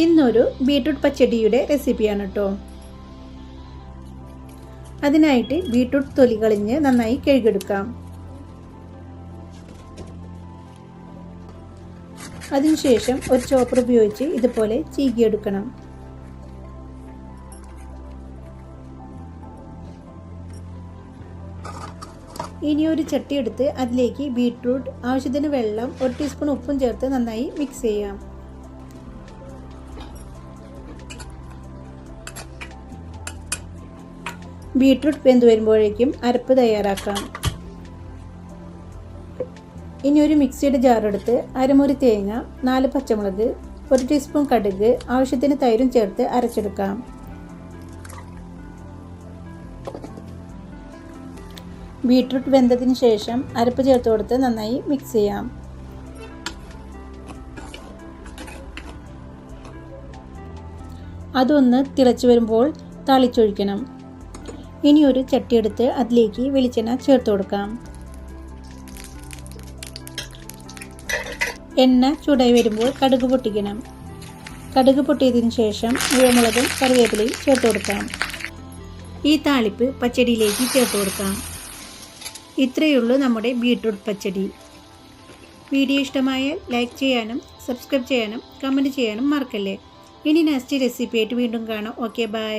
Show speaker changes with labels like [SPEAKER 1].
[SPEAKER 1] ഇന്നൊരു ബീട്രൂട്ട് പച്ചടിയുടെ റെസിപ്പിയാണ് കേട്ടോ. അതിനായിട്ട് ബീട്രൂട്ട് തൊലി കളഞ്ഞ് നന്നായി കഴുകിയെടുക്കാം. അതിനുശേഷം ഒരു ചോപ്പർ ഉപയോഗിച്ച് ഇതുപോലെ ചീകിയെടുക്കണം. ഇനി ഒരു ചട്ടി എടുത്ത് അതിലേക്ക് ബീട്രൂട്ട്, ആവശ്യത്തിന് വെള്ളം, 1 ടീസ്പൂൺ ഉപ്പും ചേർത്ത് നന്നായി മിക്സ് ചെയ്യാം. ബീട്രൂട്ട് വെന്ത് വരുമ്പോഴേക്കും അരപ്പ് തയ്യാറാക്കാം. ഇനി ഒരു മിക്സിയുടെ ജാർ എടുത്ത് അരമുറി തേങ്ങ, 4 പച്ചമുളക്, 1 ടീസ്പൂൺ കടുക്, ആവശ്യത്തിന് തൈരും ചേർത്ത് അരച്ചെടുക്കാം. ബീട്രൂട്ട് വെന്തതിന് ശേഷം അരപ്പ് ചേർത്ത് കൊടുത്ത് നന്നായി മിക്സ് ചെയ്യാം. അതൊന്ന് തിളച്ചു വരുമ്പോൾ താളിച്ചൊഴിക്കണം. ഇനി ഒരു ചട്ടി എടുത്ത് അതിലേക്ക് വെളിച്ചെണ്ണ ചേർത്ത് കൊടുക്കാം. എണ്ണ ചൂടായി വരുമ്പോൾ കടുക് പൊട്ടിക്കണം. കടുക് പൊട്ടിയതിന് ശേഷം മുളകും കറിവേപ്പിലയും ചേർത്ത് കൊടുക്കാം. ഈ താളിപ്പ് പച്ചടിയിലേക്ക് ചേർത്ത് കൊടുക്കാം. ഇത്രയേ ഉള്ളൂ നമ്മുടെ ബീട്രൂട്ട് പച്ചടി. വീഡിയോ ഇഷ്ടമായാൽ ലൈക്ക് ചെയ്യാനും സബ്സ്ക്രൈബ് ചെയ്യാനും കമൻറ്റ് ചെയ്യാനും മറക്കല്ലേ. ഇനി നെക്സ്റ്റ് റെസിപ്പി ആയിട്ട് വീണ്ടും കാണാം. Okay, by.